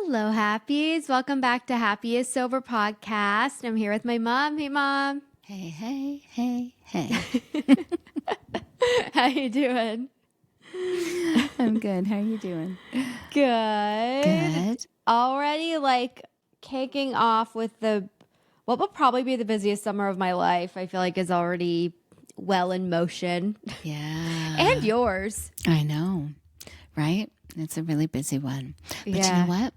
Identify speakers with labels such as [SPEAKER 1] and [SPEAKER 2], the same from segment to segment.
[SPEAKER 1] Hello, Happies. Welcome back to Happiest Sober Podcast. I'm here with my mom. Hey, Mom.
[SPEAKER 2] Hey, hey, hey, hey.
[SPEAKER 1] How you doing?
[SPEAKER 2] I'm good. How are you doing?
[SPEAKER 1] Good.
[SPEAKER 2] Good.
[SPEAKER 1] Already kicking off with what will probably be the busiest summer of my life. I feel like is already well in motion.
[SPEAKER 2] Yeah.
[SPEAKER 1] And yours.
[SPEAKER 2] I know, right? It's a really busy one. But you
[SPEAKER 1] Yeah.
[SPEAKER 2] know what?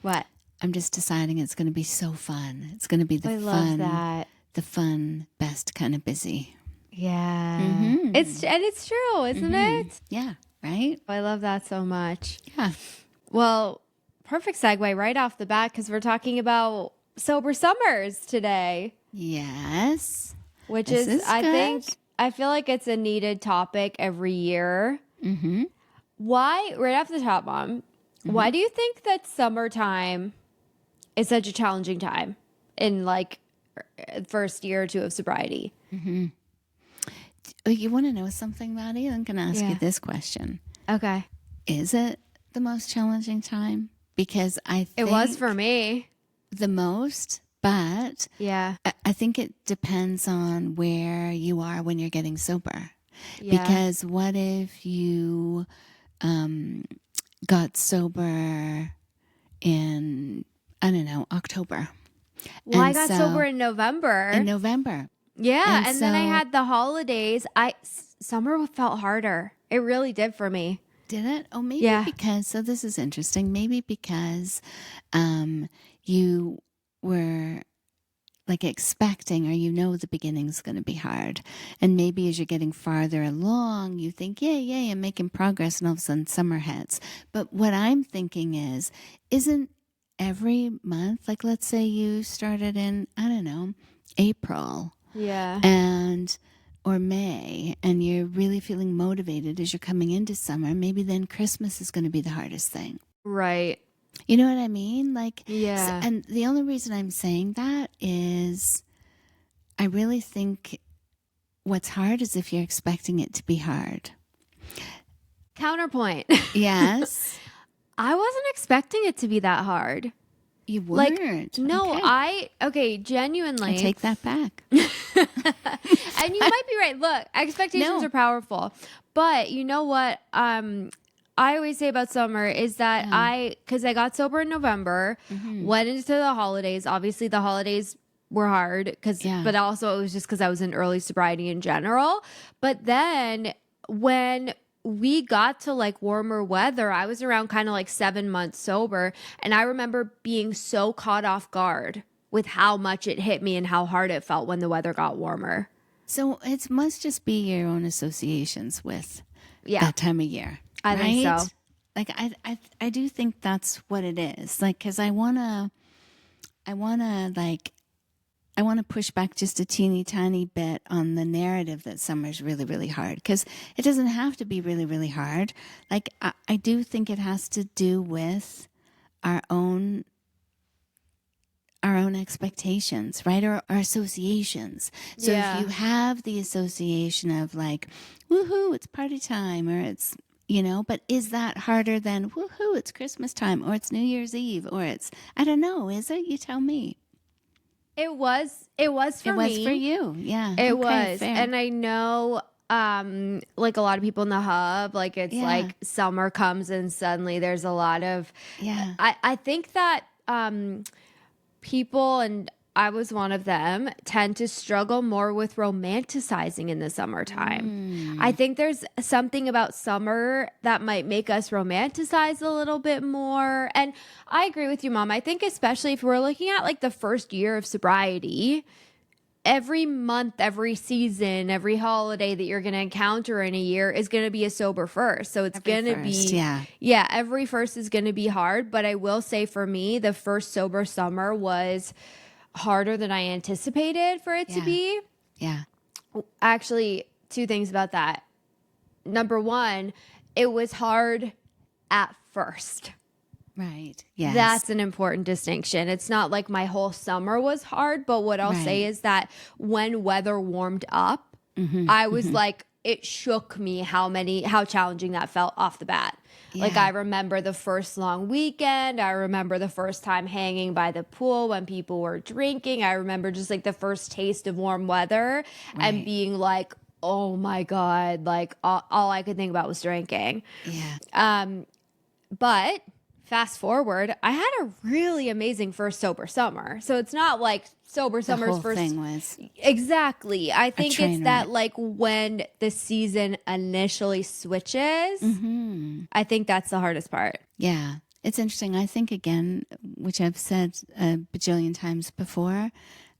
[SPEAKER 1] What?
[SPEAKER 2] I'm just deciding it's going to be so fun. It's going to be the
[SPEAKER 1] I
[SPEAKER 2] fun,
[SPEAKER 1] love that.
[SPEAKER 2] the fun, best kind of busy.
[SPEAKER 1] Yeah.
[SPEAKER 2] Mhm.
[SPEAKER 1] It's true, isn't it?
[SPEAKER 2] Yeah, right?
[SPEAKER 1] I love that so much.
[SPEAKER 2] Yeah.
[SPEAKER 1] Well, perfect segue right off the bat because we're talking about sober summers today,
[SPEAKER 2] Yes.
[SPEAKER 1] which
[SPEAKER 2] This is good.
[SPEAKER 1] I feel like it's a needed topic every year.
[SPEAKER 2] Mm-hmm.
[SPEAKER 1] Why, right off the top, Mom, why do you think that summertime is such a challenging time in first year or two of sobriety?
[SPEAKER 2] Oh, you want to know something, Maddie? I'm going to ask
[SPEAKER 1] Yeah.
[SPEAKER 2] you this question.
[SPEAKER 1] Okay.
[SPEAKER 2] Is it the most challenging time? Because I think
[SPEAKER 1] It was for me.
[SPEAKER 2] the most, but
[SPEAKER 1] Yeah.
[SPEAKER 2] I think it depends on where you are when you're getting sober.
[SPEAKER 1] Yeah.
[SPEAKER 2] Because what if you got sober in, I don't know, October?
[SPEAKER 1] Well, I
[SPEAKER 2] And
[SPEAKER 1] got
[SPEAKER 2] so-
[SPEAKER 1] sober in November.
[SPEAKER 2] In November.
[SPEAKER 1] Yeah,
[SPEAKER 2] And
[SPEAKER 1] and then I
[SPEAKER 2] so-
[SPEAKER 1] had the holidays. Summer felt harder. It really did for me.
[SPEAKER 2] Did it? Oh, maybe
[SPEAKER 1] Yeah.
[SPEAKER 2] because, so this is interesting, maybe because you were expecting, or the beginning's going to be hard. And maybe as you're getting farther along, you think, yay, I'm making progress, and all of a sudden summer hits. But what I'm thinking isn't every month, let's say you started in, I don't know, April
[SPEAKER 1] Yeah.
[SPEAKER 2] or May, and you're really feeling motivated as you're coming into summer, maybe then Christmas is going to be the hardest thing.
[SPEAKER 1] Right.
[SPEAKER 2] You know what I mean?
[SPEAKER 1] Yeah.
[SPEAKER 2] And the only reason I'm saying that is I really think what's hard is if you're expecting it to be hard.
[SPEAKER 1] Counterpoint.
[SPEAKER 2] Yes.
[SPEAKER 1] I wasn't expecting it to be that hard.
[SPEAKER 2] You weren't.
[SPEAKER 1] No,
[SPEAKER 2] Okay.
[SPEAKER 1] genuinely.
[SPEAKER 2] I take that back.
[SPEAKER 1] And you might be right. Look, expectations
[SPEAKER 2] No.
[SPEAKER 1] are powerful. But you know what? I always say about summer is that because I got sober in November, went into the holidays. Obviously, the holidays were hard but also it was just because I was in early sobriety in general. But then when we got to warmer weather, I was around kind of 7 months sober. And I remember being so caught off guard with how much it hit me and how hard it felt when the weather got warmer.
[SPEAKER 2] So it must just be your own associations with
[SPEAKER 1] Yeah.
[SPEAKER 2] that time of year.
[SPEAKER 1] I think
[SPEAKER 2] right?
[SPEAKER 1] so.
[SPEAKER 2] I do think that's what it is. Because I wanna push back just a teeny tiny bit on the narrative that summer's really, really hard. Because it doesn't have to be really, really hard. I do think it has to do with our own expectations, right? Or our associations. So
[SPEAKER 1] Yeah.
[SPEAKER 2] if you have the association of woohoo, it's party time, or it's, but is that harder than woohoo, it's Christmas time, or it's New Year's Eve, or it's, I don't know, is it? You tell me.
[SPEAKER 1] It was for me.
[SPEAKER 2] It was for you. Yeah.
[SPEAKER 1] It
[SPEAKER 2] Okay,
[SPEAKER 1] was.
[SPEAKER 2] fair.
[SPEAKER 1] And I know a lot of people in the hub, it's summer comes and suddenly there's a lot of
[SPEAKER 2] Yeah.
[SPEAKER 1] I think that people, and I was one of them, tend to struggle more with romanticizing in the summertime. I think there's something about summer that might make us romanticize a little bit more. And I agree with you, Mom. I think especially if we're looking at the first year of sobriety, every month, every season, every holiday that you're going to encounter in a year is going to be a sober first. So it's going to be, every first is going to be hard. But I will say for me, the first sober summer was harder than I anticipated for it to be.
[SPEAKER 2] Yeah.
[SPEAKER 1] Actually, two things about that. Number one, it was hard at first.
[SPEAKER 2] Right. Yes.
[SPEAKER 1] That's an important distinction. It's not like my whole summer was hard, but what I'll say is that when weather warmed up, I was it shook me how challenging that felt off the bat. Like I remember the first long weekend. I remember the first time hanging by the pool when people were drinking. I remember just like the first taste of warm weather and being like, oh my God, like all I could think about was drinking.
[SPEAKER 2] Yeah.
[SPEAKER 1] But fast forward, I had a really amazing first sober summer. So it's not like sober summer's
[SPEAKER 2] The whole
[SPEAKER 1] first
[SPEAKER 2] thing was
[SPEAKER 1] exactly. I think it's
[SPEAKER 2] train
[SPEAKER 1] that
[SPEAKER 2] wreck.
[SPEAKER 1] like when the season initially switches, I think that's the hardest part.
[SPEAKER 2] Yeah. It's interesting. I think, again, which I've said a bajillion times before,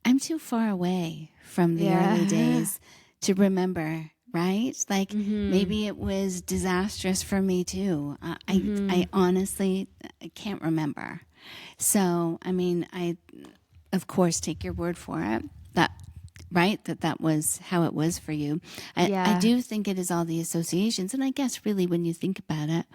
[SPEAKER 2] I'm too far away from the early days to remember, right? Like maybe it was disastrous for me too. I honestly I can't remember. So, I mean, I, of course, take your word for it. That was how it was for you. I do think it is all the associations. And I guess really when you think about it,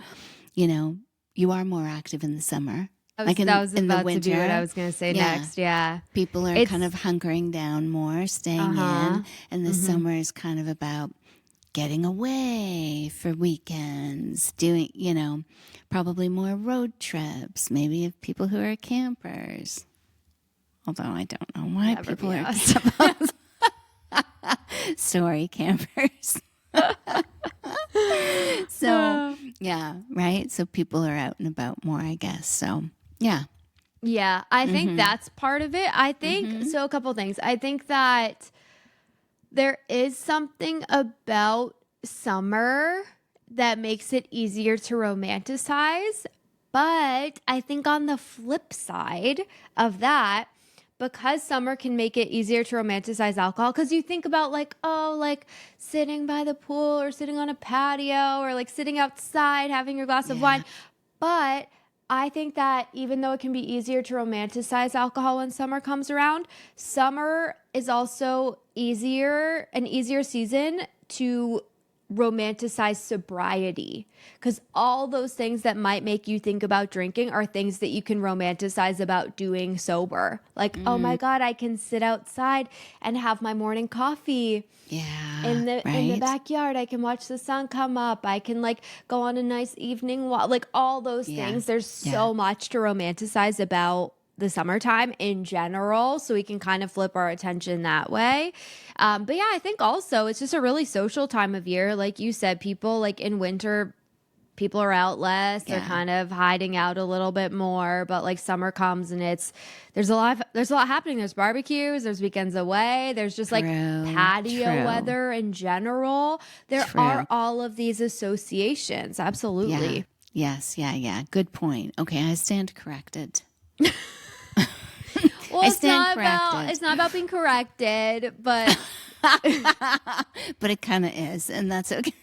[SPEAKER 2] you know, you are more active in the summer.
[SPEAKER 1] That was about to be what I was going to say next. Yeah.
[SPEAKER 2] People are kind of hunkering down more, staying in. And the summer is kind of about getting away for weekends, doing, you know, probably more road trips, maybe of people who are campers. Although I don't know why people are story campers. So, yeah, right? So people are out and about more, I guess. So, yeah.
[SPEAKER 1] Yeah, I think that's part of it. I think, so a couple things. I think that there is something about summer that makes it easier to romanticize. But I think on the flip side of that, because summer can make it easier to romanticize alcohol, because you think about like, oh, like sitting by the pool or sitting on a patio or like sitting outside having your glass of wine. But I think that even though it can be easier to romanticize alcohol when summer comes around, summer is also an easier season to romanticize sobriety, because all those things that might make you think about drinking are things that you can romanticize about doing sober. Like, oh my God, I can sit outside and have my morning coffee.
[SPEAKER 2] Yeah.
[SPEAKER 1] In the backyard, I can watch the sun come up. I can like go on a nice evening walk. Like all those things. There's so much to romanticize about the summertime in general, so we can kind of flip our attention that way. But yeah, I think also it's just a really social time of year. Like you said, people like in winter, people are out less. They're kind of hiding out a little bit more. But like summer comes and there's a lot happening. There's barbecues, there's weekends away, there's just like patio weather in general. There are all of these associations. Absolutely.
[SPEAKER 2] Yeah. Yes. Yeah. Good point. Okay, I stand corrected.
[SPEAKER 1] Well, it's not about being corrected, but
[SPEAKER 2] but it kind of is, and that's okay.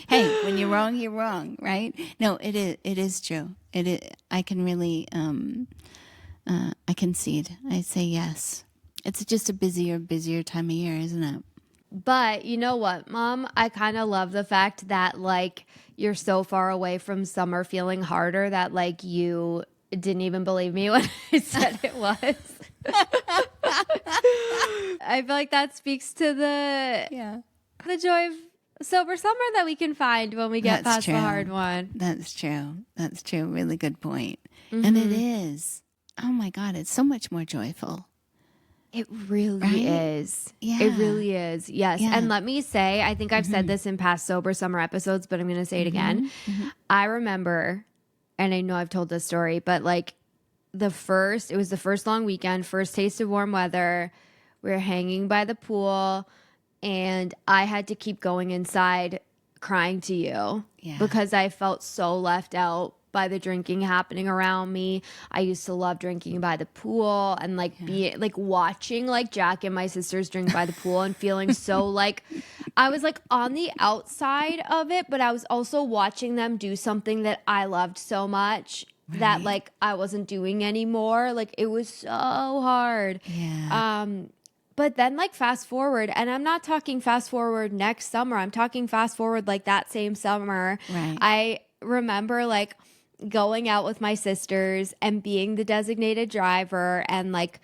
[SPEAKER 2] Hey, when you're wrong, right? No, it is true. It is. I can really, I concede. I say yes. It's just a busier time of year, isn't it?
[SPEAKER 1] But you know what, Mom? I kind of love the fact that like you're so far away from summer feeling harder that like you didn't even believe me when I said it was. I feel like that speaks to the joy of sober summer that we can find when we get past the hard one.
[SPEAKER 2] That's true. Really good point. And it is. Oh my God, it's so much more joyful.
[SPEAKER 1] It really is. Yeah. It really is. Yes. Yeah. And let me say, I think I've said this in past sober summer episodes, but I'm going to say it again. I remember, and I know I've told this story, but like it was the first long weekend, first taste of warm weather. We were hanging by the pool and I had to keep going inside crying to you because I felt so left out by the drinking happening around me. I used to love drinking by the pool and like watching like Jack and my sisters drink by the pool and feeling so like I was like on the outside of it, but I was also watching them do something that I loved so much that like I wasn't doing anymore. Like it was so hard. But then like fast forward, and I'm not talking fast forward next summer. I'm talking fast forward like that same summer. I remember like going out with my sisters and being the designated driver and like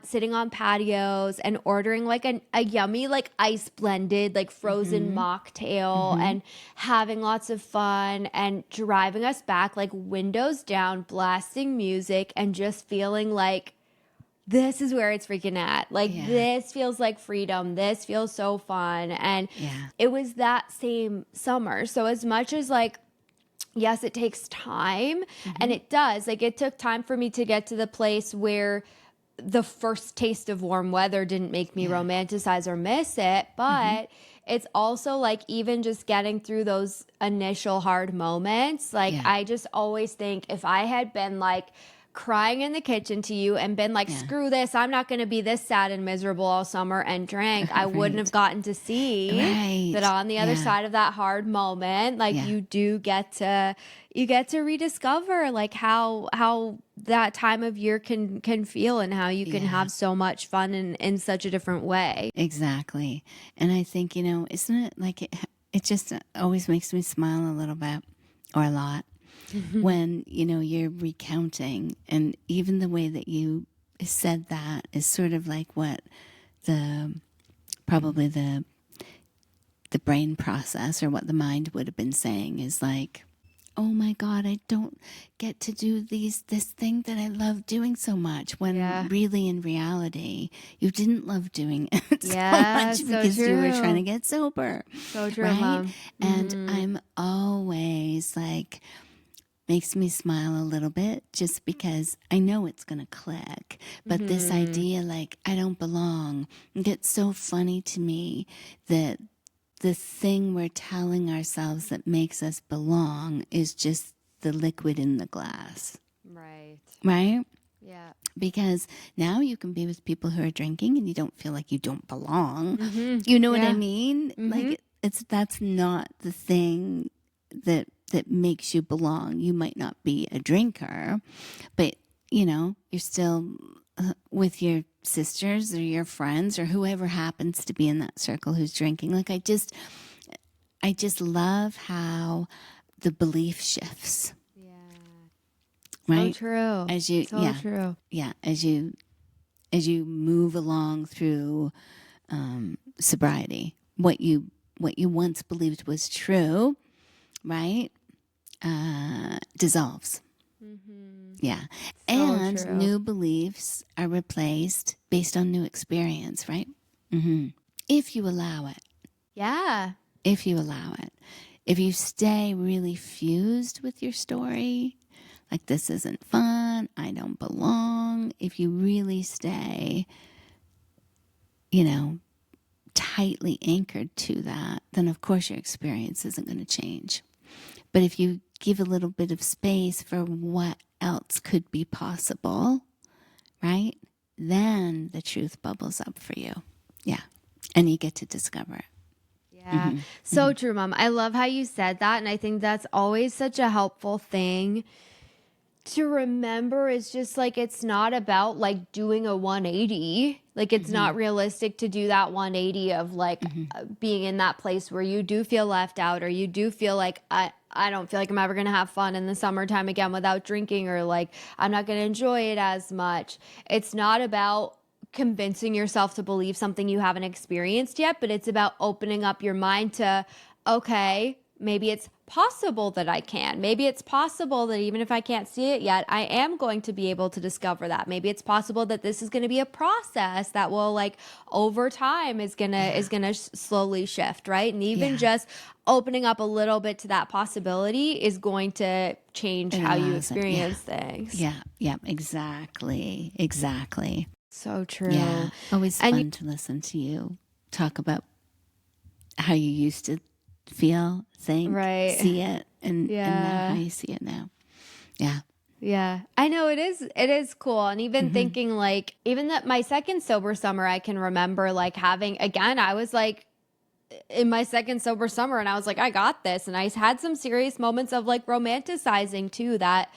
[SPEAKER 1] sitting on patios and ordering like a yummy like ice blended like frozen mocktail and having lots of fun and driving us back like windows down, blasting music and just feeling like this is where it's freaking at. Like this feels like freedom. This feels so fun. And it was that same summer. So as much as like, yes, it takes time and it does. Like it took time for me to get to the place where the first taste of warm weather didn't make me romanticize or miss it. But it's also like even just getting through those initial hard moments. Like I just always think if I had been like crying in the kitchen to you and been like, screw this, I'm not going to be this sad and miserable all summer and drank, I wouldn't have gotten to see that on the other side of that hard moment, like you get to rediscover like how that time of year can feel and how you can have so much fun in such a different way.
[SPEAKER 2] Exactly. And I think, isn't it like it just always makes me smile a little bit or a lot when, you're recounting, and even the way that you said that is sort of like what probably the brain process or what the mind would have been saying is like, oh my God, I don't get to do this thing that I love doing so much, when really in reality, you didn't love doing it so much because you were trying to get sober.
[SPEAKER 1] So true,
[SPEAKER 2] right?
[SPEAKER 1] Mom.
[SPEAKER 2] And I'm always like, makes me smile a little bit just because I know it's going to click. But this idea like I don't belong, it gets so funny to me that the thing we're telling ourselves that makes us belong is just the liquid in the glass.
[SPEAKER 1] Right.
[SPEAKER 2] Right?
[SPEAKER 1] Yeah.
[SPEAKER 2] Because now you can be with people who are drinking and you don't feel like you don't belong. You know what I mean? Like that's not the thing that makes you belong. You might not be a drinker, but you're still with your sisters or your friends or whoever happens to be in that circle who's drinking. Like I just love how the belief shifts. Yeah. Right?
[SPEAKER 1] So true.
[SPEAKER 2] As you
[SPEAKER 1] true.
[SPEAKER 2] Yeah, as you move along through sobriety, what you once believed was true, right? Dissolves. Yeah.
[SPEAKER 1] So
[SPEAKER 2] and
[SPEAKER 1] true.
[SPEAKER 2] New beliefs are replaced based on new experience, right? If you allow it.
[SPEAKER 1] Yeah.
[SPEAKER 2] If you allow it. If you stay really fused with your story, like this isn't fun, I don't belong. If you really stay, tightly anchored to that, then of course your experience isn't going to change. But if you give a little bit of space for what else could be possible, right? Then the truth bubbles up for you. Yeah. And you get to discover it.
[SPEAKER 1] Yeah. So true, Mom. I love how you said that. And I think that's always such a helpful thing to remember, is just like, it's not about like doing a 180. Like it's not realistic to do that 180 of like being in that place where you do feel left out, or you do feel like I don't feel like I'm ever going to have fun in the summertime again without drinking, or like I'm not going to enjoy it as much. It's not about convincing yourself to believe something you haven't experienced yet, but it's about opening up your mind to, okay, maybe it's possible that I can. Maybe it's possible that even if I can't see it yet, I am going to be able to discover that. Maybe it's possible that this is going to be a process that will like over time is going to slowly shift, right? And even just opening up a little bit to that possibility is going to change how you experience things.
[SPEAKER 2] Yeah, exactly.
[SPEAKER 1] So true.
[SPEAKER 2] Yeah. Always fun to listen to you talk about how you used to feel, think, see it, and now how you see it now. Yeah.
[SPEAKER 1] Yeah, I know it is cool. And even thinking like, even that my second sober summer, I can remember like having, again, I was like in my second sober summer and I was like, I got this. And I had some serious moments of like romanticizing too, that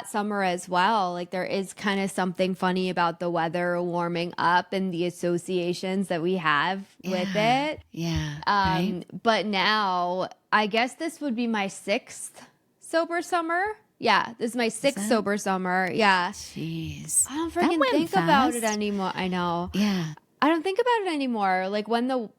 [SPEAKER 1] summer as well. Like there is kind of something funny about the weather warming up and the associations that we have with it.
[SPEAKER 2] Yeah. Right?
[SPEAKER 1] But now I guess this would be my sixth sober summer. Yeah, this is my sixth sober summer. Yeah.
[SPEAKER 2] Jeez.
[SPEAKER 1] I don't
[SPEAKER 2] That
[SPEAKER 1] freaking
[SPEAKER 2] went
[SPEAKER 1] think about it
[SPEAKER 2] fast.
[SPEAKER 1] anymore. I know.
[SPEAKER 2] Yeah.
[SPEAKER 1] I don't think about it anymore. Like when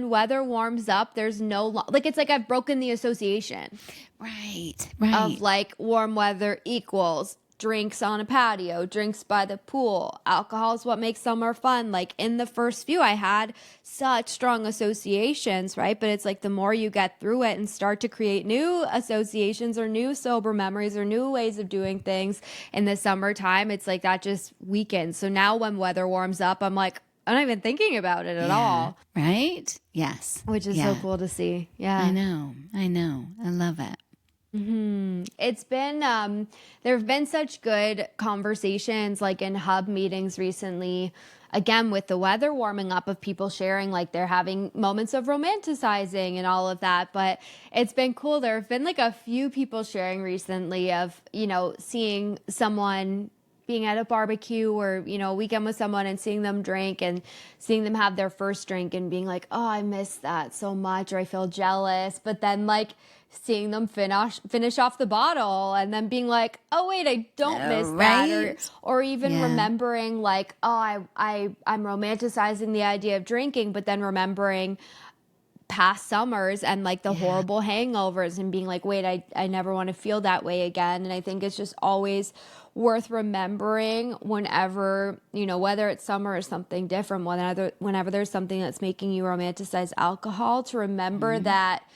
[SPEAKER 1] weather warms up, there's like it's like I've broken the association
[SPEAKER 2] Right.
[SPEAKER 1] of like warm weather equals drinks on a patio, drinks by the pool. Alcohol is what makes summer fun. Like in the first few, I had such strong associations, right? But it's like the more you get through it and start to create new associations or new sober memories or new ways of doing things in the summertime, it's like that just weakens. So now when weather warms up, I'm like, I'm not even thinking about it at all.
[SPEAKER 2] Right? Yes.
[SPEAKER 1] Which is so cool to see. Yeah.
[SPEAKER 2] I know. I love it.
[SPEAKER 1] It's been there have been such good conversations like in hub meetings recently, again with the weather warming up, of people sharing like they're having moments of romanticizing and all of that. But it's been cool. There have been like a few people sharing recently of, you know, seeing someone being at a barbecue or, you know, a weekend with someone and seeing them drink and seeing them have their first drink and being like, oh, I miss that so much, or I feel jealous. But then like seeing them finish off the bottle and then being like, oh wait, I don't miss that, or even remembering like, oh, I'm romanticizing the idea of drinking, but then remembering past summers and like the horrible hangovers and being like, wait, I never want to feel that way again. And I think it's just always worth remembering whenever, you know, whether it's summer or something different, whenever there's something that's making you romanticize alcohol, to remember that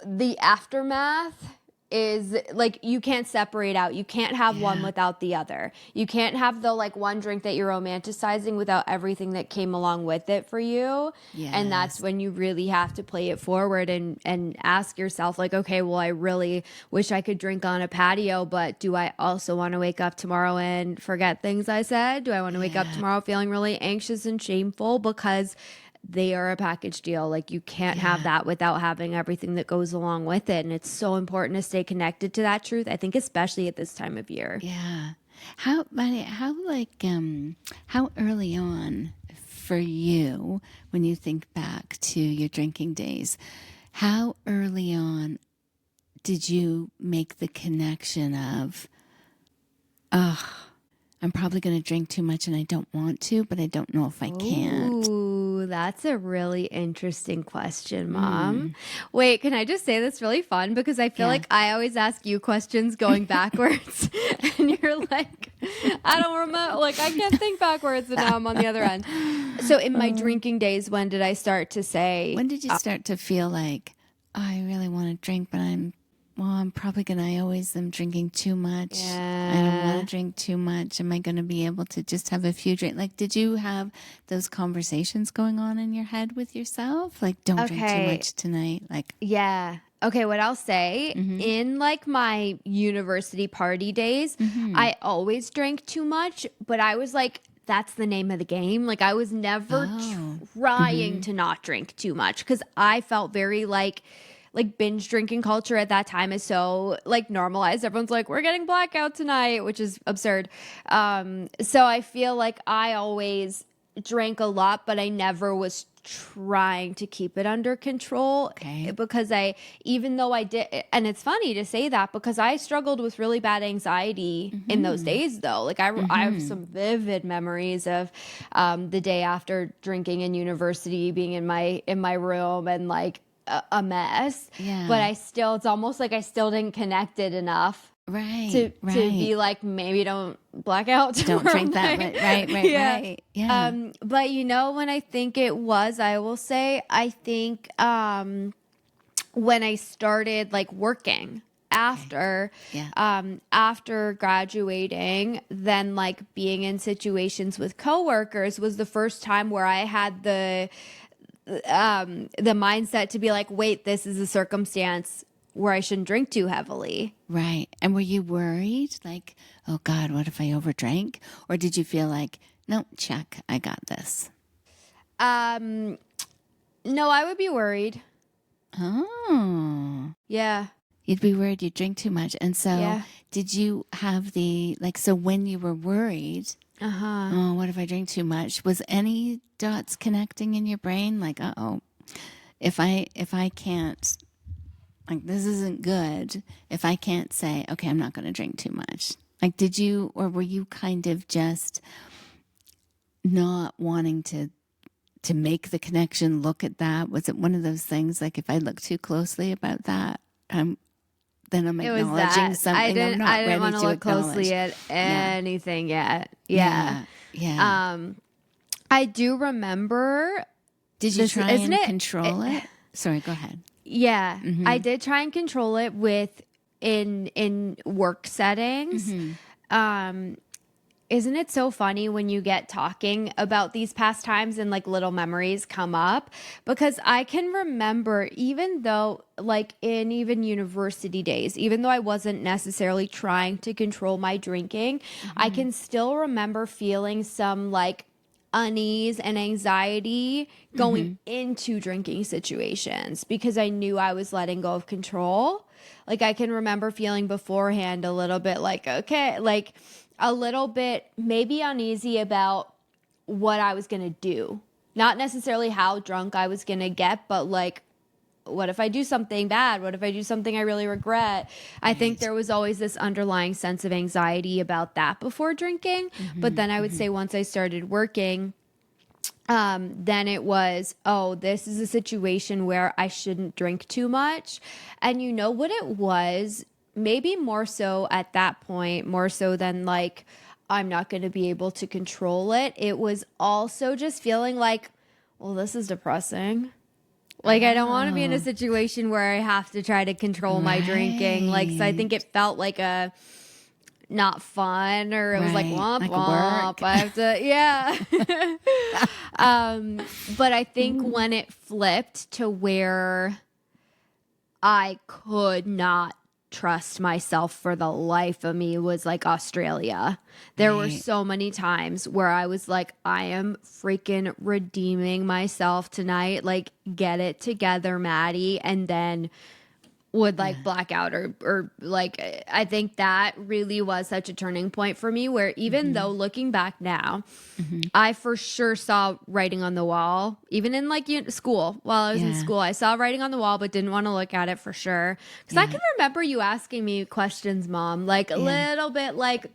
[SPEAKER 1] the aftermath is like, you can't separate out. You can't have one without the other. You can't have the like one drink that you're romanticizing without everything that came along with it for you. And that's when you really have to play it forward and ask yourself like, okay, well, I really wish I could drink on a patio, but do I also want to wake up tomorrow and forget things I said? Do I want to wake up tomorrow feeling really anxious and shameful because they are a package deal? Like you can't have that without having everything that goes along with it. And it's so important to stay connected to that truth, I think, especially at this time of year.
[SPEAKER 2] Yeah. How early on for you, when you think back to your drinking days, how early on did you make the connection of, I'm probably going to drink too much and I don't want to, but I don't know if I can't?
[SPEAKER 1] Ooh, that's a really interesting question, Mom. Wait, can I just say that's really fun? Because I feel like I always ask you questions going backwards and you're like, I don't remember, like I can't think backwards, and now I'm on the other end. So in my drinking days, when did I start to say...
[SPEAKER 2] When did you start to feel like, oh, I really want to drink, but I'm probably I always am drinking too much. I don't want to drink too much. Am I going to be able to just have a few drinks? Like, did you have those conversations going on in your head with yourself? Like, don't drink too much tonight. Like,
[SPEAKER 1] Okay, what I'll say, in like my university party days, I always drank too much, but I was like, that's the name of the game. Like I was never trying to not drink too much, because I felt very like binge drinking culture at that time is so like normalized. Everyone's like, we're getting blackout tonight, which is absurd. So I feel like I always drank a lot, but I never was trying to keep it under control, because even though I did, and it's funny to say that because I struggled with really bad anxiety in those days though. Like I have some vivid memories of the day after drinking in university, being in my room and like a mess, but it's almost like I still didn't connect it enough to be like, maybe don't black out tomorrow
[SPEAKER 2] don't drink that
[SPEAKER 1] night.
[SPEAKER 2] right.
[SPEAKER 1] But you know, when I think it was, I will say, I think when I started like working after graduating, then like being in situations with coworkers was the first time where I had the mindset to be like, wait, this is a circumstance where I shouldn't drink too heavily.
[SPEAKER 2] Right. And were you worried? Like, oh God, what if I overdrank? Or did you feel like, no, check, I got this?
[SPEAKER 1] No, I would be worried.
[SPEAKER 2] Oh.
[SPEAKER 1] Yeah.
[SPEAKER 2] You'd be worried you'd drink too much. And so did you have so when you were worried, oh, what if I drink too much? Was any dots connecting in your brain? Like, if I can't like, this isn't good if I can't say, okay, I'm not going to drink too much. Like, did you, or were you kind of just not wanting to make the connection, look at that? Was it one of those things, like, if I look too closely about that, then I'm acknowledging something I'm not
[SPEAKER 1] I didn't
[SPEAKER 2] ready
[SPEAKER 1] want to
[SPEAKER 2] to
[SPEAKER 1] look
[SPEAKER 2] acknowledge.
[SPEAKER 1] closely at anything yet.
[SPEAKER 2] Yeah.
[SPEAKER 1] I do remember.
[SPEAKER 2] Did you try and control it? Sorry, go ahead.
[SPEAKER 1] Yeah, I did try and control it in work settings. Isn't it so funny when you get talking about these past times and like little memories come up? Because I can remember, even though like in even university days, even though I wasn't necessarily trying to control my drinking, I can still remember feeling some like unease and anxiety going into drinking situations because I knew I was letting go of control. Like I can remember feeling beforehand a little bit like, okay, like a little bit maybe uneasy about what I was going to do. Not necessarily how drunk I was going to get, but like, what if I do something bad? What if I do something I really regret? I think there was always this underlying sense of anxiety about that before drinking. But then I would say once I started working, then it was, oh, this is a situation where I shouldn't drink too much. And you know what it was? Maybe more so at that point, more so than like, I'm not going to be able to control it. It was also just feeling like, well, this is depressing. Like, I don't want to be in a situation where I have to try to control my drinking. Like, so I think it felt like a not fun, or it was like womp
[SPEAKER 2] like
[SPEAKER 1] womp. I have to, yeah. But I think when it flipped to where I could not trust myself for the life of me was like Australia. There were so many times where I was like, I am freaking redeeming myself tonight. Like, get it together, Maddie. And then would like black out or like, I think that really was such a turning point for me where even though looking back now, I for sure saw writing on the wall, even in like school, while I was in school, I saw writing on the wall, but didn't want to look at it for sure. Cause I can remember you asking me questions, Mom, like a little bit like,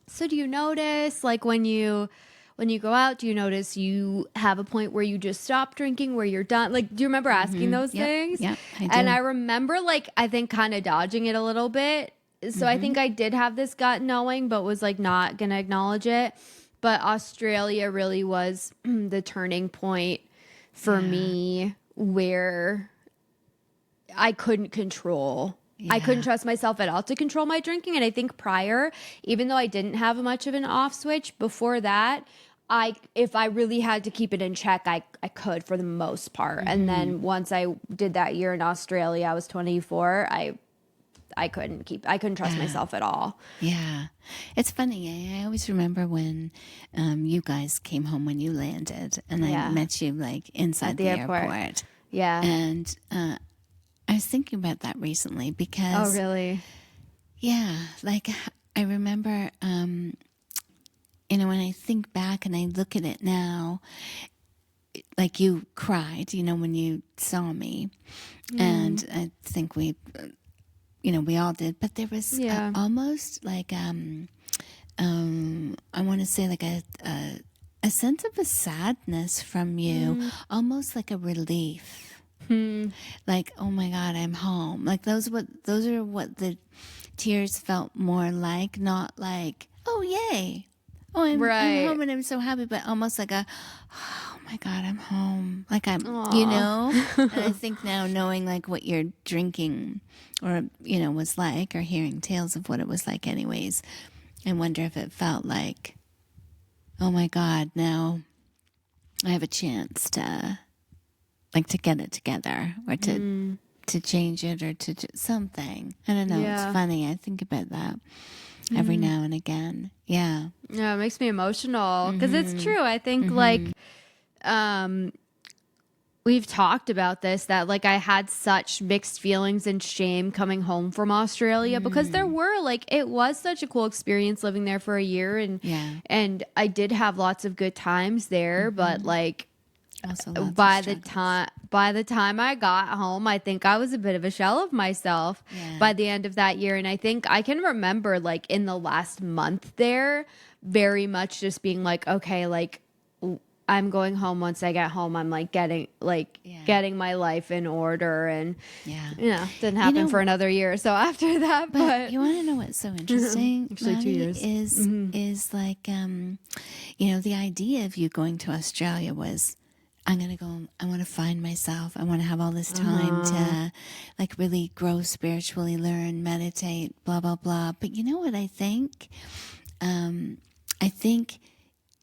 [SPEAKER 1] so do you notice like when you go out, do you notice you have a point where you just stop drinking, where you're done? Like, do you remember asking those things?
[SPEAKER 2] Yeah, I do.
[SPEAKER 1] And I remember, like, I think kind of dodging it a little bit. So I think I did have this gut knowing, but was like not going to acknowledge it. But Australia really was the turning point for me where I couldn't control. I couldn't trust myself at all to control my drinking. And I think prior, even though I didn't have much of an off switch before that, if I really had to keep it in check, I could for the most part. And then once I did that year in Australia, I was 24. I couldn't trust myself at all.
[SPEAKER 2] Yeah. It's funny. I always remember when you guys came home when you landed and I met you like inside the airport.
[SPEAKER 1] Yeah.
[SPEAKER 2] And I was thinking about that recently because...
[SPEAKER 1] Oh, really?
[SPEAKER 2] Yeah. Like I remember... you know, when I think back and I look at it now, like you cried, you know, when you saw me. And I think we all did. But there was almost like, I want to say like a sense of a sadness from you, almost like a relief. Like, oh my God, I'm home. Like those are what the tears felt more like, not like, oh, yay. Oh, I'm home and I'm so happy, but almost like oh my God, I'm home. Like you know? And I think now knowing like what your drinking or, you know, was like, or hearing tales of what it was like anyways, I wonder if it felt like, oh my God, now I have a chance to get it together or to change it or to something. I don't know. Yeah. It's funny. I think about that every now and again. Yeah.
[SPEAKER 1] Yeah, it makes me emotional because it's true. I think like we've talked about this, that like I had such mixed feelings and shame coming home from Australia because there were like, it was such a cool experience living there for a year and I did have lots of good times there, but like
[SPEAKER 2] Also lots of
[SPEAKER 1] by the
[SPEAKER 2] struggles.
[SPEAKER 1] time I got home, I think I was a bit of a shell of myself
[SPEAKER 2] Yeah.
[SPEAKER 1] by the end of that year. And I think I can remember like in the last month there, very much just being like, okay, like I'm going home. Once I get home, I'm like getting my life in order, and
[SPEAKER 2] Yeah.
[SPEAKER 1] didn't happen for
[SPEAKER 2] know,
[SPEAKER 1] another year or so after that. But
[SPEAKER 2] you want to know what's so interesting,
[SPEAKER 1] actually 2
[SPEAKER 2] Maddie,
[SPEAKER 1] years.
[SPEAKER 2] is like, the idea of you going to Australia was, I'm going to go, I want to find myself. I want to have all this time to like really grow spiritually, learn, meditate, blah, blah, blah. But you know what I think? I think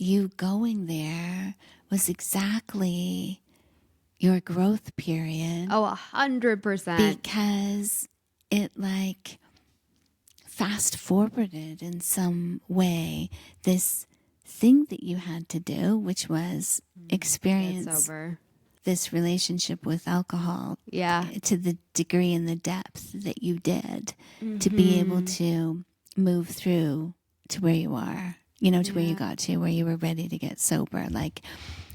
[SPEAKER 2] you going there was exactly your growth period.
[SPEAKER 1] Oh, 100%.
[SPEAKER 2] Because it like fast forwarded in some way this thing that you had to do, which was experience
[SPEAKER 1] Sober.
[SPEAKER 2] this relationship with alcohol to the degree and the depth that you did, to be able to move through to where you are, to where you got to, where you were ready to get sober. Like,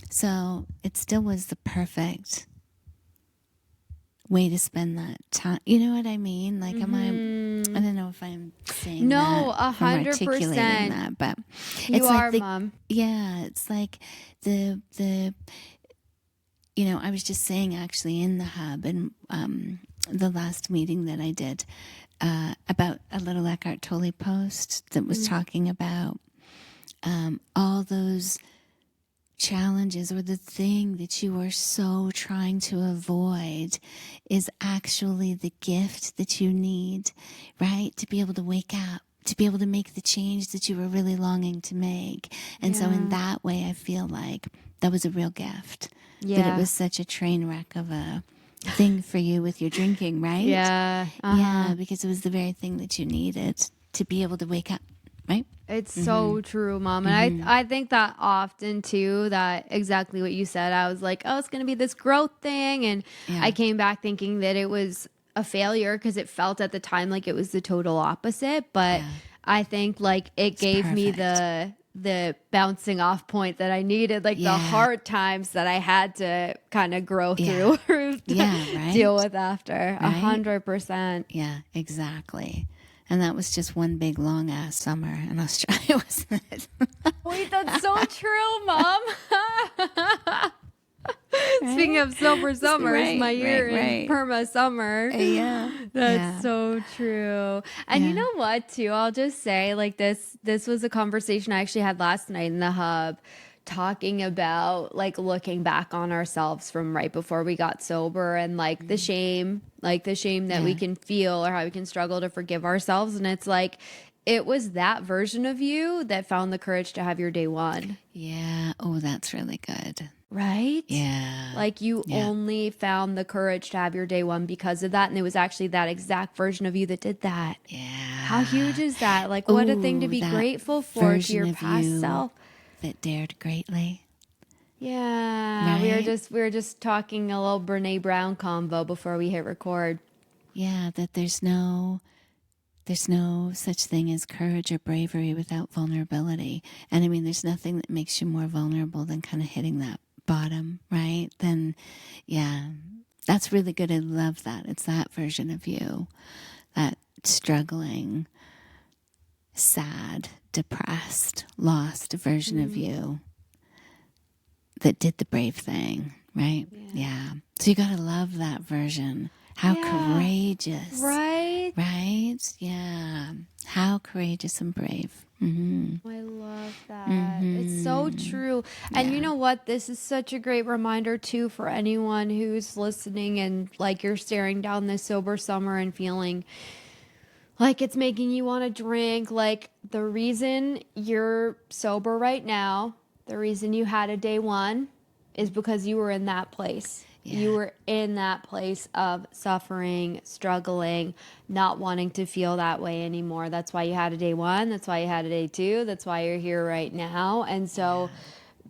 [SPEAKER 2] so it still was the perfect way to spend that time. You know what I mean? Like, I don't know if I'm saying that, if I'm articulating
[SPEAKER 1] 100%.
[SPEAKER 2] that, but
[SPEAKER 1] You
[SPEAKER 2] it's
[SPEAKER 1] are,
[SPEAKER 2] like
[SPEAKER 1] Mom.
[SPEAKER 2] Yeah, it's like the I was just saying actually in the hub and the last meeting that I did about a little Eckhart Tolle post that was talking about all those challenges, or the thing that you are so trying to avoid is actually the gift that you need, right? To be able to wake up, to be able to make the change that you were really longing to make. And so in that way, I feel like that was a real gift.
[SPEAKER 1] Yeah.
[SPEAKER 2] That it was such a train wreck of a thing for you with your drinking, right?
[SPEAKER 1] Yeah.
[SPEAKER 2] Yeah, because it was the very thing that you needed to be able to wake up, right?
[SPEAKER 1] It's so true, Mom. And I think that often too, that exactly what you said. I was like, oh, it's going to be this growth thing. And I came back thinking that it was a failure because it felt at the time like it was the total opposite. But I think like it gave me the bouncing off point that I needed, like the hard times that I had to kind of grow through or deal with after. 100%.
[SPEAKER 2] Yeah, exactly. And that was just one big long ass summer in Australia, wasn't it?
[SPEAKER 1] Wait, that's so true, Mom. Speaking of sober summers, my year is perma summer.
[SPEAKER 2] Yeah.
[SPEAKER 1] That's so true. And you know what, too? I'll just say, like, this was a conversation I actually had last night in the hub, talking about like looking back on ourselves from right before we got sober, and like the shame that we can feel, or how we can struggle to forgive ourselves. And it's like, it was that version of you that found the courage to have your day one.
[SPEAKER 2] Yeah. Oh, that's really good.
[SPEAKER 1] Right?
[SPEAKER 2] Yeah.
[SPEAKER 1] Like you only found the courage to have your day one because of that. And it was actually that exact version of you that did that.
[SPEAKER 2] Yeah.
[SPEAKER 1] How huge is that? Like, what a thing to be grateful for, to your past self.
[SPEAKER 2] That dared greatly.
[SPEAKER 1] Yeah.
[SPEAKER 2] Right?
[SPEAKER 1] We were just talking a little Brene Brown convo before we hit record.
[SPEAKER 2] Yeah, that there's no such thing as courage or bravery without vulnerability. And I mean, there's nothing that makes you more vulnerable than kind of hitting that bottom, right? Then, yeah, that's really good. I love that. It's that version of you, that struggling, sad, depressed, lost version of you that did the brave thing, right? Yeah. So you got to love that version. How courageous.
[SPEAKER 1] Right?
[SPEAKER 2] Right? Yeah. How courageous and brave.
[SPEAKER 1] I love that. It's so true. And you know what? This is such a great reminder too for anyone who's listening, and like you're staring down this sober summer and feeling like it's making you want to drink. Like, the reason you're sober right now, the reason you had a day one, is because you were in that place. Yeah. You were in that place of suffering, struggling, not wanting to feel that way anymore. That's why you had a day one. That's why you had a day two. That's why you're here right now. And so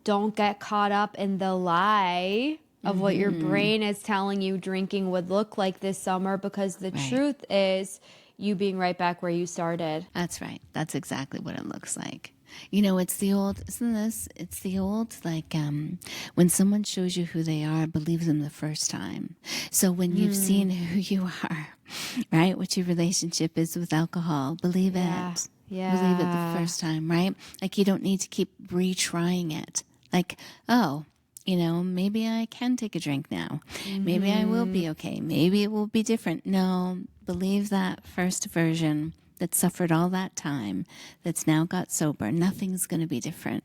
[SPEAKER 1] don't get caught up in the lie of what your brain is telling you drinking would look like this summer, because the truth is you being right back where you started.
[SPEAKER 2] That's right. That's exactly what it looks like. It's the old, like, when someone shows you who they are, believe them the first time. So when you've seen who you are, right, what your relationship is with alcohol, believe it.
[SPEAKER 1] Yeah.
[SPEAKER 2] Believe it the first time, right? Like, you don't need to keep retrying it. Like, oh, maybe I can take a drink now. Maybe I will be okay. Maybe it will be different. No, believe that first version that suffered all that time, that's now got sober. Nothing's going to be different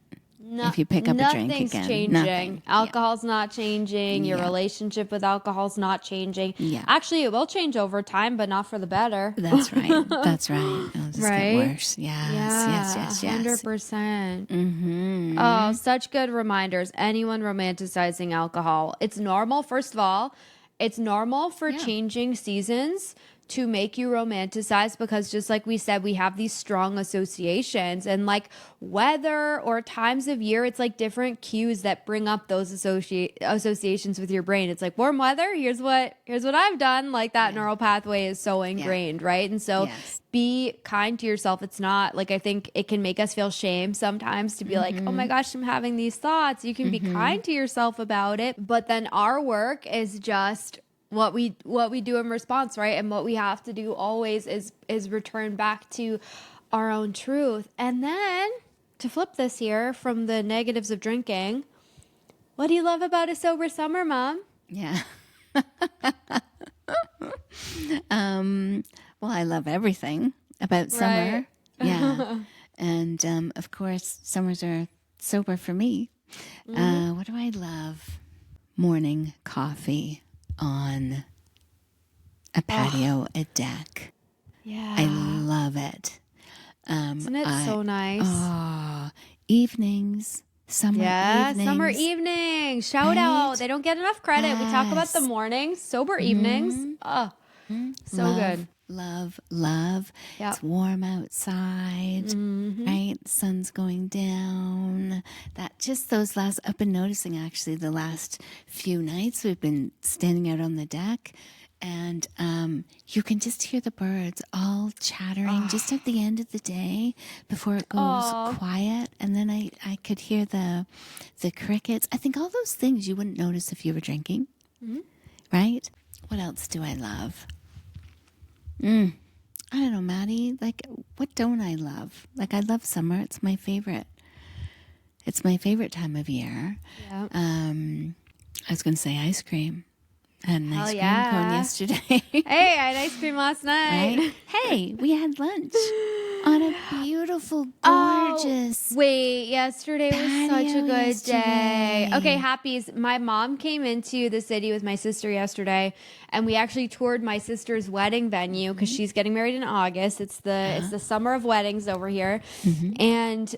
[SPEAKER 2] if you pick up a drink again.
[SPEAKER 1] Nothing's changing.
[SPEAKER 2] Nothing.
[SPEAKER 1] Alcohol's not changing. Your relationship with alcohol's not changing.
[SPEAKER 2] Yeah.
[SPEAKER 1] Actually, it will change over time, but not for the better.
[SPEAKER 2] That's right. That's right. It'll just
[SPEAKER 1] Right?
[SPEAKER 2] get worse. Yes.
[SPEAKER 1] 100%.
[SPEAKER 2] Mm-hmm.
[SPEAKER 1] Oh, such good reminders. Anyone romanticizing alcohol. It's normal, first of all. It's normal for changing seasons to make you romanticize, because just like we said, we have these strong associations, and like weather or times of year, it's like different cues that bring up those associations with your brain. It's like warm weather, here's what I've done. Like that neural pathway is so ingrained, right? And so be kind to yourself. It's not like, I think it can make us feel shame sometimes to be like, oh my gosh, I'm having these thoughts. You can be kind to yourself about it, but then our work is just what we do in response, right? And what we have to do always is return back to our own truth. And then to flip this here from the negatives of drinking, what do you love about a sober summer, Mom?
[SPEAKER 2] Yeah. Well, I love everything about summer.
[SPEAKER 1] Right.
[SPEAKER 2] Yeah. And of course, summers are sober for me. What do I love? Morning coffee on a patio, a deck.
[SPEAKER 1] Yeah.
[SPEAKER 2] I love it.
[SPEAKER 1] Isn't it so nice?
[SPEAKER 2] Oh, evenings. Summer evenings.
[SPEAKER 1] Shout out. They don't get enough credit. We talk about the mornings, sober evenings. Oh, so good.
[SPEAKER 2] Love.
[SPEAKER 1] Yep.
[SPEAKER 2] It's warm outside, right? The sun's going down. I've been noticing actually the last few nights we've been standing out on the deck, and you can just hear the birds all chattering just at the end of the day before it goes quiet. And then I could hear the crickets. I think all those things you wouldn't notice if you were drinking, right? What else do I love? I don't know, Maddie. Like, what don't I love? Like, I love summer. It's my favorite. It's my favorite time of year.
[SPEAKER 1] Yep.
[SPEAKER 2] I was going to say ice cream. I had an ice cream cone yesterday.
[SPEAKER 1] Hey, I had ice cream last night.
[SPEAKER 2] Right? Hey, we had lunch on a beautiful, gorgeous.
[SPEAKER 1] Yesterday was such a good day.
[SPEAKER 2] yesterday.
[SPEAKER 1] Okay, Happies. My mom came into the city with my sister yesterday, and we actually toured my sister's wedding venue because she's getting married in August. It's the summer of weddings over here, and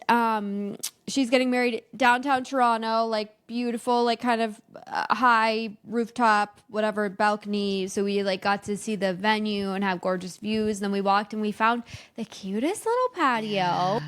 [SPEAKER 1] she's getting married downtown Toronto, like beautiful, like kind of high rooftop, whatever, balcony. So we like got to see the venue and have gorgeous views. Then we walked and we found the cutest little patio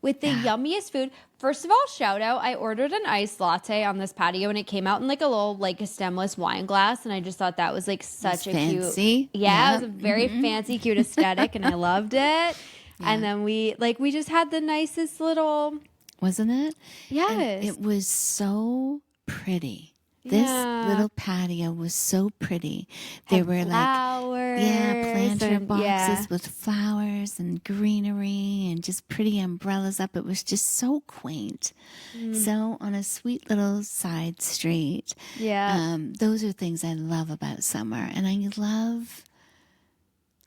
[SPEAKER 1] with the yummiest food. First of all, shout out, I ordered an iced latte on this patio and it came out in like a little like a stemless wine glass. And I just thought that was like such a
[SPEAKER 2] fancy.
[SPEAKER 1] Cute. Yeah, it was a very fancy, cute aesthetic and I loved it. And then we just had the nicest little...
[SPEAKER 2] Wasn't it?
[SPEAKER 1] Yes.
[SPEAKER 2] And it was so pretty. This little patio was so pretty. There were
[SPEAKER 1] flowers,
[SPEAKER 2] planter boxes with flowers and greenery and just pretty umbrellas up. It was just so quaint. So on a sweet little side street.
[SPEAKER 1] Yeah.
[SPEAKER 2] Those are things I love about summer. And I love...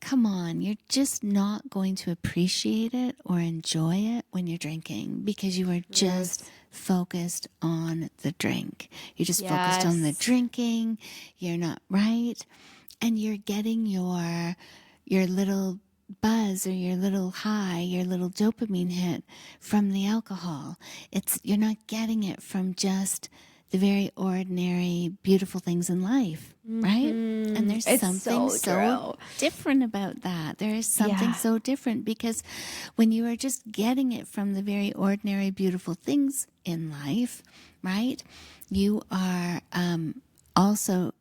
[SPEAKER 2] Come on, you're just not going to appreciate it or enjoy it when you're drinking because you are just focused on the drink. You're just focused on the drinking. You're not right. And you're getting your little buzz or your little high, your little dopamine hit from the alcohol. You're not getting it from just the very ordinary, beautiful things in life, right? And there's something so different about that. There is something so different because when you are just getting it from the very ordinary, beautiful things in life, right? You are also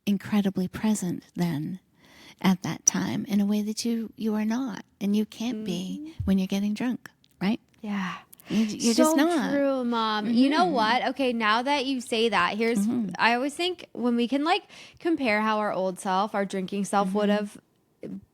[SPEAKER 2] incredibly present then at that time in a way that you are not and you can't be when you're getting drunk, right?
[SPEAKER 1] Yeah.
[SPEAKER 2] You're
[SPEAKER 1] so
[SPEAKER 2] just not.
[SPEAKER 1] true, Mom. You know what? Okay, now that you say that, here's I always think when we can like compare how our old self, our drinking self would have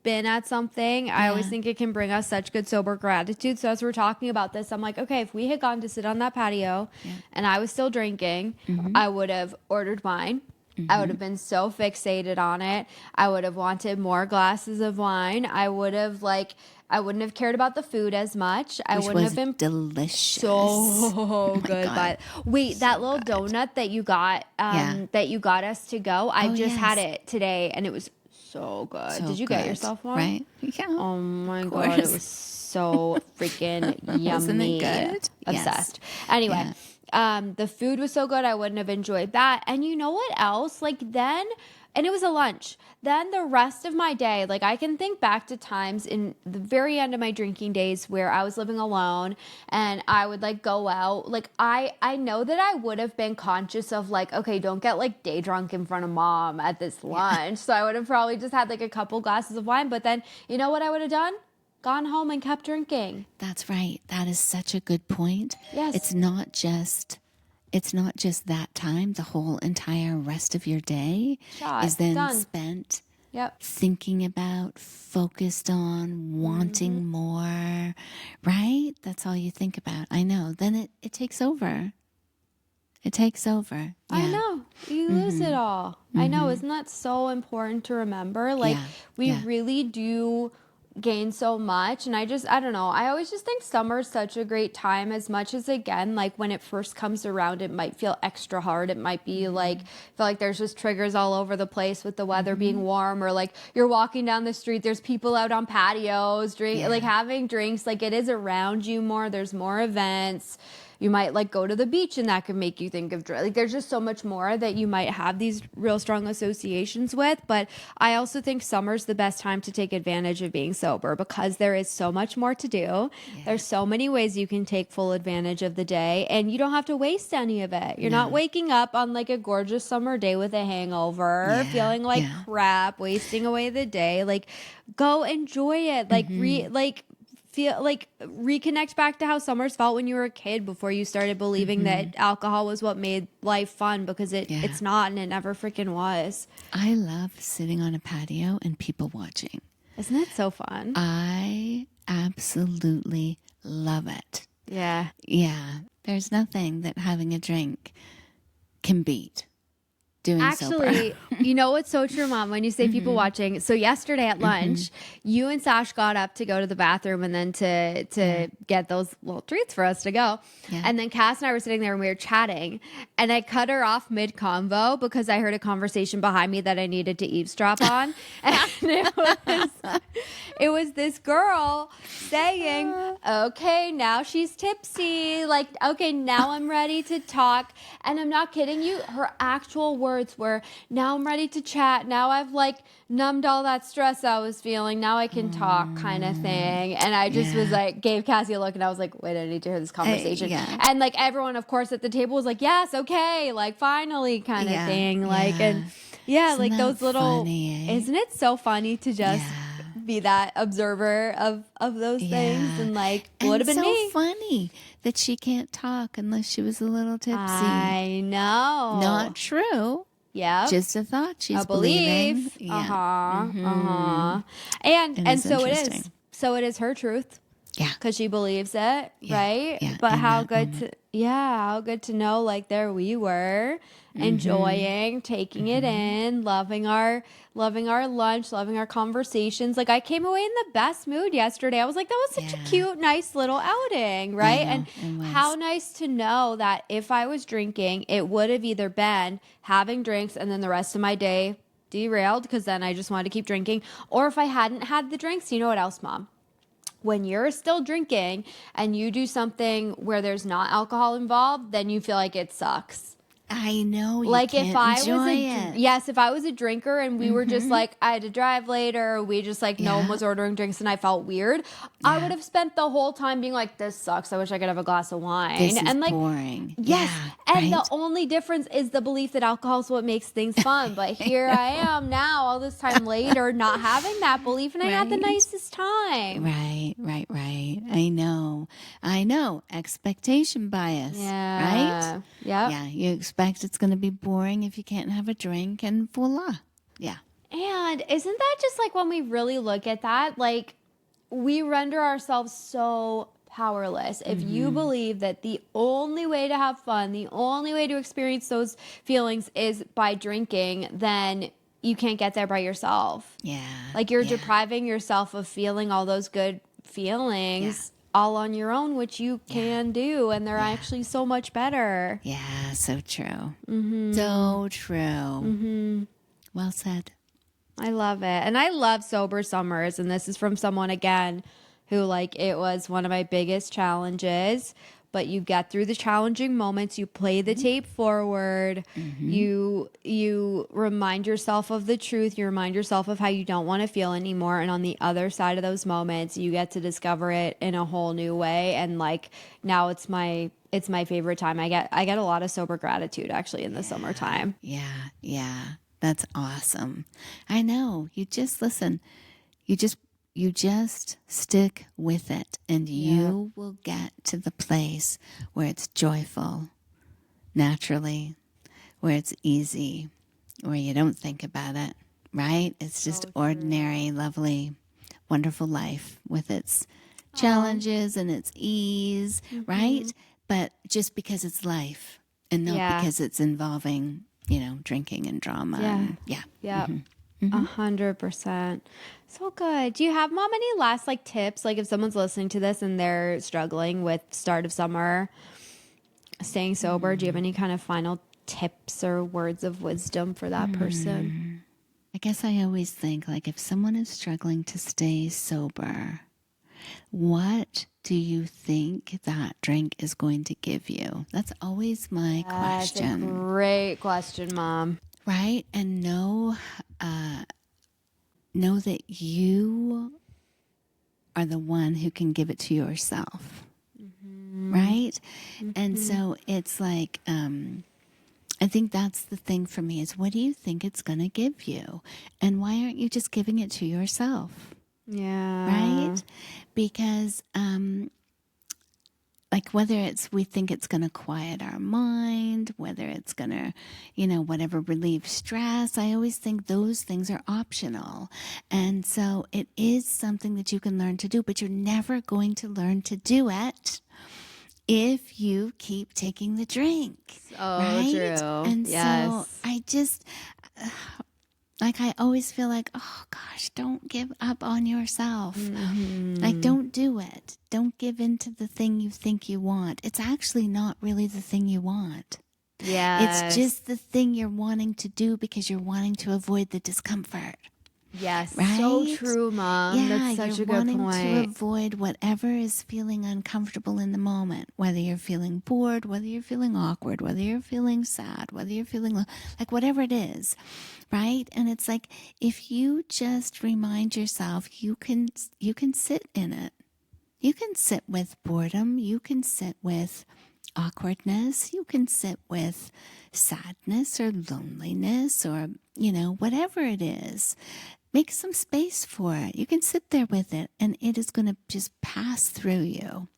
[SPEAKER 1] been at something, I always think it can bring us such good sober gratitude. So as we're talking about this, I'm like, okay, if we had gone to sit on that patio and I was still drinking, I would have ordered wine. I would have been so fixated on it. I would have wanted more glasses of wine. I wouldn't have cared about the food as much. I wouldn't have been
[SPEAKER 2] delicious.
[SPEAKER 1] So good. But wait, that little donut that you got, us to go, I just had it today and it was so good.
[SPEAKER 2] So
[SPEAKER 1] Did you get yourself one?
[SPEAKER 2] Right. Yeah.
[SPEAKER 1] Oh my God. It was so freaking yummy.
[SPEAKER 2] Wasn't it good?
[SPEAKER 1] Obsessed.
[SPEAKER 2] Yes.
[SPEAKER 1] Anyway. The food was so good. I wouldn't have enjoyed that. And you know what else? Like then, and it was a lunch. Then the rest of my day, like I can think back to times in the very end of my drinking days where I was living alone and I would like go out. Like I know that I would have been conscious of like, okay, don't get like day drunk in front of Mom at this lunch. So I would have probably just had like a couple glasses of wine. But then you know what I would have done? Gone home and kept drinking.
[SPEAKER 2] That's right. That is such a good point.
[SPEAKER 1] Yes.
[SPEAKER 2] It's not just that time. The whole entire rest of your day is then spent thinking about, focused on, wanting more, right? That's all you think about. I know. Then it takes over. It takes over. Yeah.
[SPEAKER 1] I know. You lose it all. I know. Isn't that so important to remember? Like we really do gain so much. And I don't know. I always just think summer is such a great time, as much as, again, like when it first comes around, it might feel extra hard. It might be like, feel like there's just triggers all over the place with the weather being warm, or like you're walking down the street, there's people out on patios, like having drinks, like it is around you more. There's more events. You might like go to the beach and that could make you think of like there's just so much more that you might have these real strong associations with. But I also think summer's the best time to take advantage of being sober because there is so much more to do. Yeah. There's so many ways you can take full advantage of the day and you don't have to waste any of it. You're not waking up on like a gorgeous summer day with a hangover, feeling like crap, wasting away the day. Like go enjoy it. Like feel like reconnect back to how summers felt when you were a kid before you started believing that alcohol was what made life fun, because it's not, and it never freaking was.
[SPEAKER 2] I love sitting on a patio and people watching.
[SPEAKER 1] Isn't it so fun?
[SPEAKER 2] I absolutely love it.
[SPEAKER 1] Yeah.
[SPEAKER 2] Yeah. There's nothing that having a drink can beat.
[SPEAKER 1] Actually, you know what's so true, Mom, when you say people watching? So yesterday at lunch, you and Sash got up to go to the bathroom and then to get those little treats for us to go. Yeah. And then Cass and I were sitting there and we were chatting, and I cut her off mid-convo because I heard a conversation behind me that I needed to eavesdrop on. And it was this girl saying, okay, now she's tipsy. Like, okay, now I'm ready to talk. And I'm not kidding you. Her actual words were, now I'm ready to chat. Now I've like numbed all that stress I was feeling. Now I can talk, kind of thing. And I just was like, gave Cassie a look and I was like, wait, I need to hear this conversation. And like everyone, of course, at the table was like, yes, okay, like finally kind of thing. Like, and
[SPEAKER 2] Isn't
[SPEAKER 1] like those little,
[SPEAKER 2] funny,
[SPEAKER 1] isn't it so funny to just be that observer of those things? And like, would have been me.
[SPEAKER 2] Funny that she can't talk unless she was a little tipsy.
[SPEAKER 1] I know.
[SPEAKER 2] Not true.
[SPEAKER 1] Yeah.
[SPEAKER 2] Just a thought. She's
[SPEAKER 1] a belief.
[SPEAKER 2] believing.
[SPEAKER 1] And so it is. So it is her truth.
[SPEAKER 2] Yeah.
[SPEAKER 1] Because she believes it, right?
[SPEAKER 2] Yeah.
[SPEAKER 1] But how good to know, like, there we were, enjoying, taking it in, loving our lunch, loving our conversations. Like, I came away in the best mood yesterday. I was like, that was such a cute, nice little outing, right? And how nice to know that if I was drinking, it would have either been having drinks and then the rest of my day derailed because then I just wanted to keep drinking. Or if I hadn't had the drinks, you know what else, Mom? When you're still drinking and you do something where there's not alcohol involved, then you feel like it sucks.
[SPEAKER 2] I know. You
[SPEAKER 1] like
[SPEAKER 2] can't
[SPEAKER 1] if I
[SPEAKER 2] enjoy
[SPEAKER 1] was if I was a drinker and we were just like, I had to drive later, we just like no one was ordering drinks and I felt weird, I would have spent the whole time being like, this sucks, I wish I could have a glass of wine.
[SPEAKER 2] This is
[SPEAKER 1] like
[SPEAKER 2] boring.
[SPEAKER 1] Yes. And the only difference is the belief that alcohol is what makes things fun. But here I am now, all this time later, not having that belief, and I had the nicest time.
[SPEAKER 2] Right. Right. I know. Expectation bias.
[SPEAKER 1] Yeah.
[SPEAKER 2] Right?
[SPEAKER 1] Yep.
[SPEAKER 2] Yeah. You expect it's going to be boring if you can't have a drink, and voila. Yeah.
[SPEAKER 1] And isn't that just like when we really look at that, like we render ourselves so powerless. If you believe that the only way to have fun, the only way to experience those feelings is by drinking, then you can't get there by yourself.
[SPEAKER 2] Yeah.
[SPEAKER 1] Like you're
[SPEAKER 2] yeah.
[SPEAKER 1] depriving yourself of feeling all those good feelings all on your own, which you can do. And they're actually so much better.
[SPEAKER 2] Yeah. So true. So true. Well said.
[SPEAKER 1] I love it. And I love sober summers. And this is from someone, again, who like it was one of my biggest challenges. But you get through the challenging moments. You play the tape forward. You remind yourself of the truth. You remind yourself of how you don't want to feel anymore. And on the other side of those moments, you get to discover it in a whole new way. And like now it's my favorite time. I get a lot of sober gratitude actually in the summertime.
[SPEAKER 2] Yeah. Yeah. That's awesome. I know. You just listen. You just stick with it, and you will get to the place where it's joyful, naturally, where it's easy, where you don't think about it, right? It's just ordinary, lovely, wonderful life with its challenges and its ease, right? But just because it's life and not because it's involving, drinking and drama.
[SPEAKER 1] Yeah.
[SPEAKER 2] And,
[SPEAKER 1] 100%. So good. Do you have, Mom, any last like tips? Like if someone's listening to this and they're struggling with start of summer, staying sober, do you have any kind of final tips or words of wisdom for that person?
[SPEAKER 2] I guess I always think like if someone is struggling to stay sober, what do you think that drink is going to give you? That's always my question.
[SPEAKER 1] That's a great question, Mom.
[SPEAKER 2] Right? And know that you are the one who can give it to yourself. Right? And so it's like, I think that's the thing for me is what do you think it's going to give you? And why aren't you just giving it to yourself?
[SPEAKER 1] Yeah.
[SPEAKER 2] Right? Because, like whether we think it's going to quiet our mind, whether it's going to, whatever, relieve stress, I always think those things are optional. And so it is something that you can learn to do, but you're never going to learn to do it if you keep taking the drink. Right?
[SPEAKER 1] True.
[SPEAKER 2] And so I just, I always feel like, oh gosh, don't give up on yourself. Like, don't do it. Don't give in to the thing you think you want. It's actually not really the thing you want.
[SPEAKER 1] Yeah.
[SPEAKER 2] It's just the thing you're wanting to do because you're wanting to avoid the discomfort.
[SPEAKER 1] Yes.
[SPEAKER 2] Right?
[SPEAKER 1] So true, Mom.
[SPEAKER 2] Yeah,
[SPEAKER 1] that's such
[SPEAKER 2] you're
[SPEAKER 1] a good
[SPEAKER 2] wanting
[SPEAKER 1] point.
[SPEAKER 2] to avoid whatever is feeling uncomfortable in the moment, whether you're feeling bored, whether you're feeling awkward, whether you're feeling sad, whether you're feeling like whatever it is, right? And it's like if you just remind yourself, you can sit in it. You can sit with boredom. You can sit with awkwardness. You can sit with sadness or loneliness or, whatever it is. Make some space for it. You can sit there with it and it is going to just pass through you,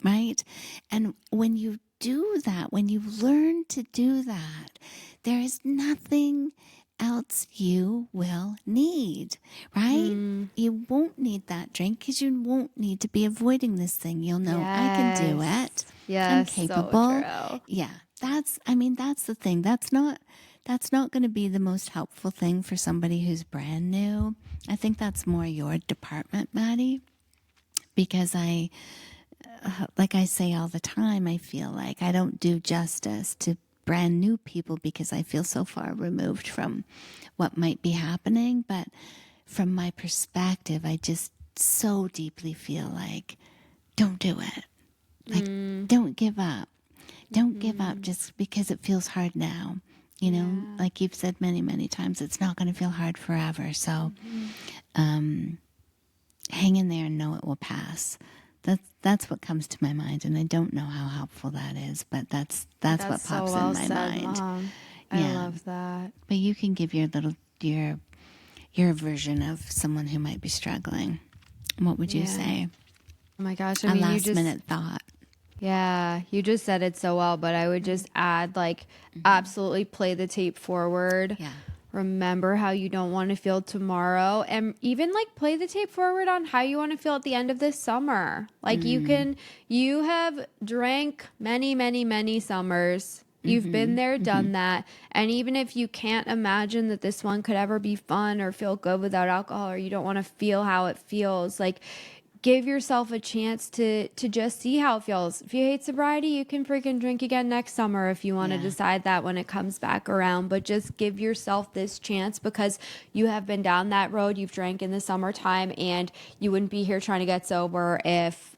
[SPEAKER 2] right? And when you do that, when you learn to do that, there is nothing else you will need, right? You won't need that drink because you won't need to be avoiding this thing. You'll know I can do it.
[SPEAKER 1] Yes,
[SPEAKER 2] I'm capable.
[SPEAKER 1] So true.
[SPEAKER 2] Yeah, that's the thing. That's not going to be the most helpful thing for somebody who's brand new. I think that's more your department, Maddie, because like I say all the time, I feel like I don't do justice to brand new people because I feel so far removed from what might be happening. But from my perspective, I just so deeply feel like, don't do it. Like, don't give up. Don't give up just because it feels hard now. Like you've said many, many times, it's not going to feel hard forever. So hang in there and know it will pass. That's what comes to my mind, and I don't know how helpful that is, but that's what pops
[SPEAKER 1] so well
[SPEAKER 2] in my
[SPEAKER 1] said,
[SPEAKER 2] mind.
[SPEAKER 1] Mom. I love that.
[SPEAKER 2] But you can give your version of someone who might be struggling. What would you say?
[SPEAKER 1] Oh my gosh. I
[SPEAKER 2] A
[SPEAKER 1] mean,
[SPEAKER 2] last minute thought.
[SPEAKER 1] Yeah, you just said it so well, but I would just add like absolutely play the tape forward.
[SPEAKER 2] Yeah.
[SPEAKER 1] Remember how you don't want to feel tomorrow, and even like play the tape forward on how you want to feel at the end of this summer. Like you have drank many, many, many summers. You've been there, done that. And even if you can't imagine that this one could ever be fun or feel good without alcohol, or you don't want to feel how it feels, like give yourself a chance to just see how it feels. If you hate sobriety, you can freaking drink again next summer if you want to decide that when it comes back around. But just give yourself this chance, because you have been down that road. You've drank in the summertime, and you wouldn't be here trying to get sober if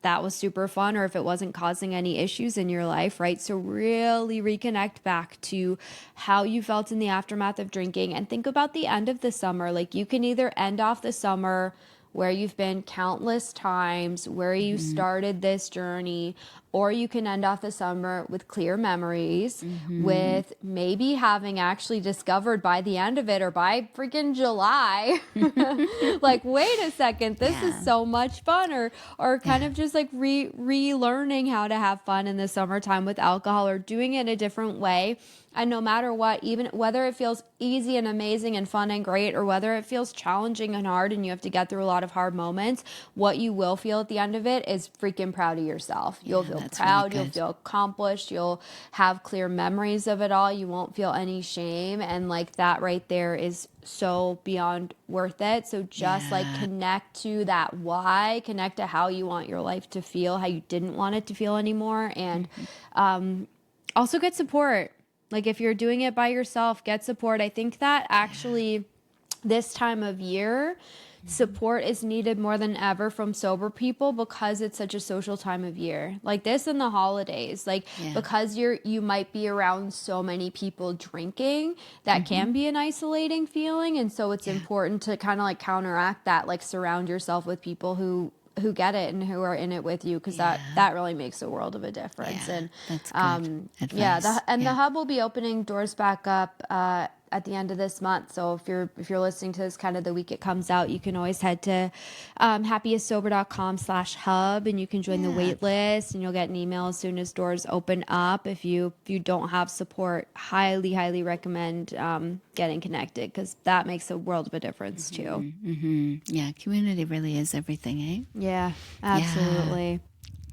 [SPEAKER 1] that was super fun or if it wasn't causing any issues in your life, right? So really reconnect back to how you felt in the aftermath of drinking, and think about the end of the summer. Like, you can either end off the summer where you've been countless times, where you started this journey, or you can end off the summer with clear memories, with maybe having actually discovered by the end of it, or by freaking July, like, wait a second, this is so much fun, or kind of just like relearning how to have fun in the summertime with alcohol, or doing it a different way. And no matter what, even whether it feels easy and amazing and fun and great, or whether it feels challenging and hard and you have to get through a lot of hard moments, what you will feel at the end of it is freaking proud of yourself. You'll feel proud, really, you'll feel accomplished, you'll have clear memories of it all, you won't feel any shame, and like that right there is so beyond worth it. So just like connect to that why, connect to how you want your life to feel, how you didn't want it to feel anymore, and also get support. Like, if you're doing it by yourself, get support. I think that actually this time of year, support is needed more than ever from sober people, because it's such a social time of year. Like this and the holidays, like because you might be around so many people drinking, that can be an isolating feeling. And so it's important to kind of like counteract that, like surround yourself with people who get it and who are in it with you, because that really makes a world of a difference. And
[SPEAKER 2] that's good advice.
[SPEAKER 1] The hub will be opening doors back up at the end of this month. So if you're listening to this kind of the week it comes out, you can always head to happiestsober.com/hub, and you can join the wait list, and you'll get an email as soon as doors open up. If you don't have support, highly recommend getting connected, because that makes a world of a difference too.
[SPEAKER 2] Yeah, community really is everything, eh?
[SPEAKER 1] Yeah, absolutely.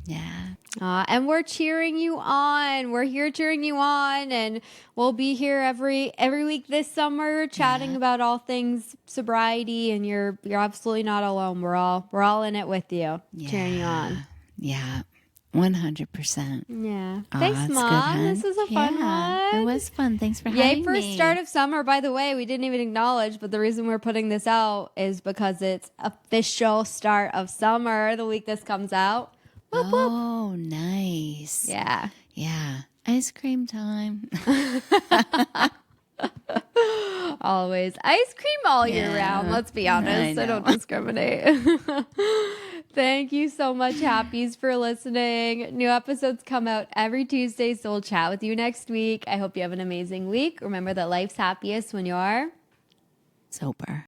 [SPEAKER 2] Yeah.
[SPEAKER 1] And we're cheering you on. We're here cheering you on, and we'll be here every week this summer chatting about all things sobriety, and you're absolutely not alone. We're all in it with you, cheering you on.
[SPEAKER 2] Yeah. 100%.
[SPEAKER 1] Yeah. Thanks, Mom. This was a fun one.
[SPEAKER 2] It was fun. Thanks for having me.
[SPEAKER 1] Yay for start of summer. By the way, we didn't even acknowledge, but the reason we're putting this out is because it's official start of summer the week this comes out. Whoop, whoop.
[SPEAKER 2] Oh, nice.
[SPEAKER 1] Yeah.
[SPEAKER 2] Yeah. Ice cream time.
[SPEAKER 1] Always. Ice cream all year round. Let's be honest. I don't discriminate. Thank you so much, Happies, for listening. New episodes come out every Tuesday, so we'll chat with you next week. I hope you have an amazing week. Remember that life's happiest when you're
[SPEAKER 2] sober.